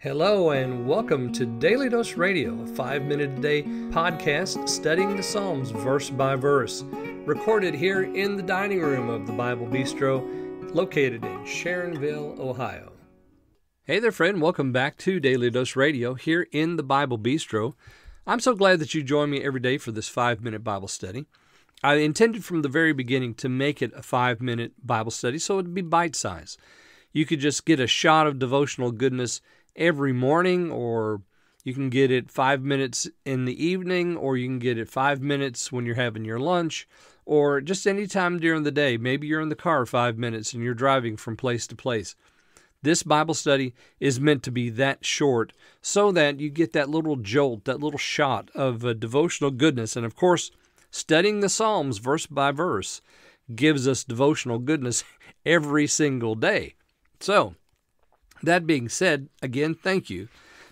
Hello and welcome to Daily Dose Radio, a 5-minute-a-day podcast studying the Psalms verse by verse, recorded here in the dining room of the Bible Bistro, located in Sharonville, Ohio. Hey there, friend. Welcome back to Daily Dose Radio here in the Bible Bistro. I'm so glad that you join me every day for this 5-minute Bible study. I intended from the very beginning to make it a 5-minute Bible study so it would be bite-sized. You could just get a shot of devotional goodness every morning, or you can get it 5 minutes in the evening, or you can get it 5 minutes when you're having your lunch, or just any time during the day. Maybe you're in the car 5 minutes and you're driving from place to place. This Bible study is meant to be that short so that you get that little jolt, that little shot of devotional goodness. And of course, studying the Psalms verse by verse gives us devotional goodness every single day. So, that being said, again, thank you.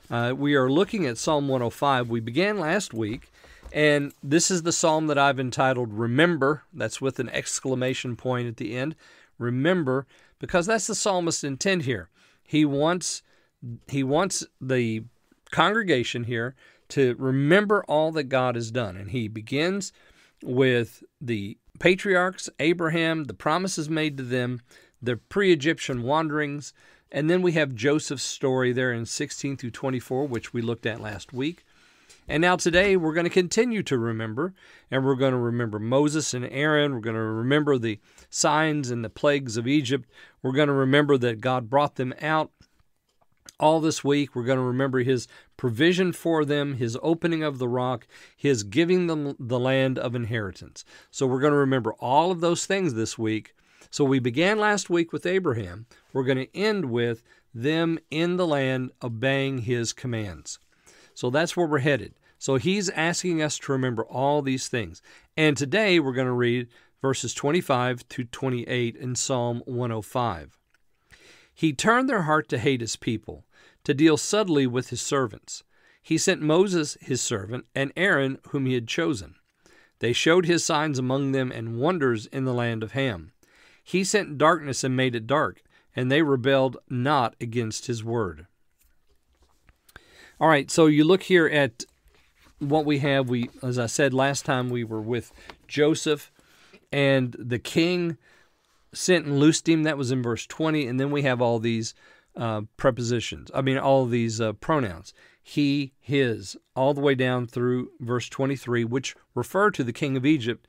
We are looking at Psalm 105. We began last week, and this is the psalm that I've entitled Remember. That's with an exclamation point at the end. Remember, because that's the psalmist's intent here. He wants the congregation here to remember all that God has done. And he begins with the patriarchs, Abraham, the promises made to them, the pre-Egyptian wanderings, and then we have Joseph's story there in 16 through 24, which we looked at last week. And now today we're going to continue to remember, and we're going to remember Moses and Aaron. We're going to remember the signs and the plagues of Egypt. We're going to remember that God brought them out all this week. We're going to remember His provision for them, His opening of the rock, His giving them the land of inheritance. So we're going to remember all of those things this week. So we began last week with Abraham. We're going to end with them in the land obeying His commands. So that's where we're headed. So He's asking us to remember all these things. And today we're going to read verses 25 through 28 in Psalm 105. He turned their heart to hate His people, to deal subtly with His servants. He sent Moses, His servant, and Aaron, whom He had chosen. They showed His signs among them and wonders in the land of Ham. He sent darkness and made it dark, and they rebelled not against His word. All right, so you look here at what we have. As I said last time, we were with Joseph, and the king sent and loosed him. That was in verse 20, and then we have all these prepositions. All these pronouns. He, his, all the way down through verse 23, which refer to the king of Egypt.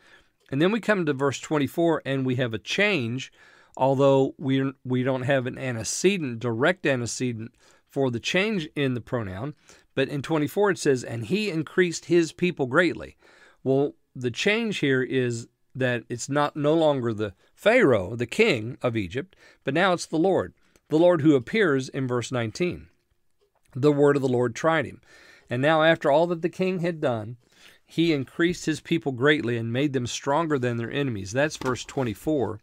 And then we come to verse 24, and we have a change, although we don't have an antecedent, direct antecedent for the change in the pronoun. But in 24 it says, and He increased His people greatly. Well, the change here is that it's no longer the Pharaoh, the king of Egypt, but now it's the Lord who appears in verse 19. The word of the Lord tried him. And now after all that the king had done, He increased His people greatly and made them stronger than their enemies. That's verse 24.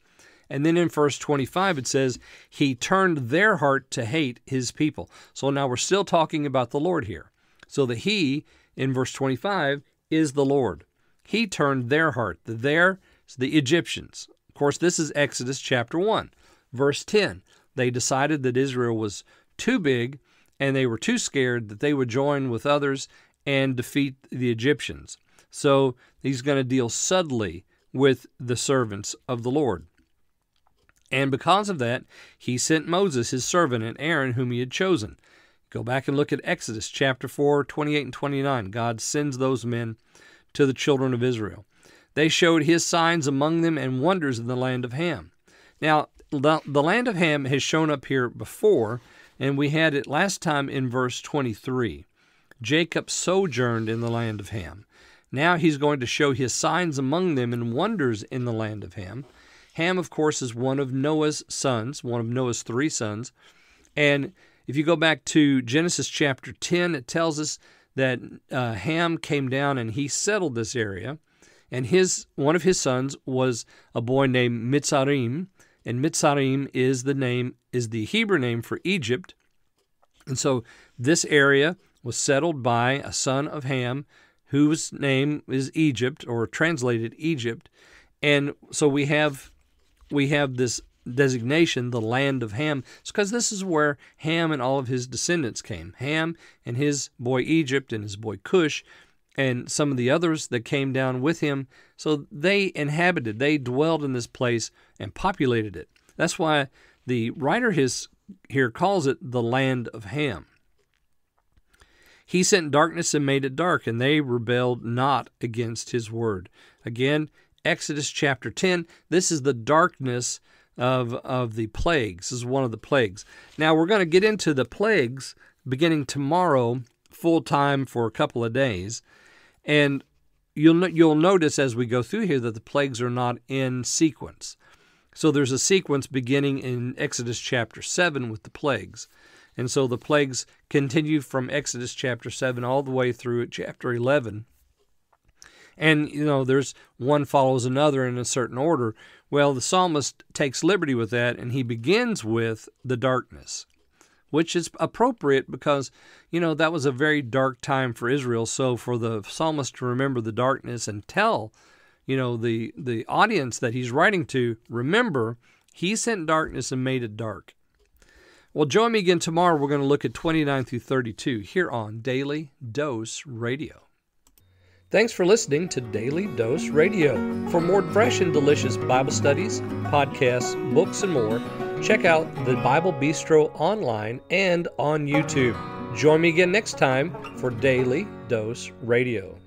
And then in verse 25 it says, He turned their heart to hate His people. So now we're still talking about the Lord here. So the He in verse 25 is the Lord. He turned their heart. The Egyptians. Of course, this is Exodus chapter 1. Verse 10. They decided that Israel was too big and they were too scared that they would join with others and defeat the Egyptians. So He's going to deal subtly with the servants of the Lord. And because of that, He sent Moses, His servant, and Aaron, whom He had chosen. Go back and look at Exodus chapter 4, 28 and 29. God sends those men to the children of Israel. They showed His signs among them and wonders in the land of Ham. Now, the land of Ham has shown up here before, and we had it last time in verse 23. Jacob sojourned in the land of Ham. Now He's going to show His signs among them and wonders in the land of Ham. Ham, of course, is one of Noah's sons, one of Noah's 3 sons. And if you go back to Genesis chapter 10, it tells us that Ham came down and he settled this area. And one of his sons was a boy named Mitzrayim. And Mitzrayim is the Hebrew name for Egypt. And so this area was settled by a son of Ham, whose name is Egypt, or translated Egypt. And so we have this designation, the land of Ham. It's because this is where Ham and all of his descendants came. Ham and his boy Egypt and his boy Cush and some of the others that came down with him. So they dwelled in this place and populated it. That's why the writer here calls it the land of Ham. He sent darkness and made it dark, and they rebelled not against his word. Again, Exodus chapter 10, this is the darkness of the plagues. This is one of the plagues. Now, we're going to get into the plagues beginning tomorrow, full time for a couple of days. And you'll notice as we go through here that the plagues are not in sequence. So there's a sequence beginning in Exodus chapter 7 with the plagues. And so the plagues continue from Exodus chapter 7 all the way through chapter 11. And, there's one follows another in a certain order. Well, the psalmist takes liberty with that, and he begins with the darkness, which is appropriate because, that was a very dark time for Israel. So for the psalmist to remember the darkness and tell, the audience that he's writing to, remember, he sent darkness and made it dark. Well, join me again tomorrow. We're going to look at 29 through 32 here on Daily Dose Radio. Thanks for listening to Daily Dose Radio. For more fresh and delicious Bible studies, podcasts, books, and more, check out the Bible Bistro online and on YouTube. Join me again next time for Daily Dose Radio.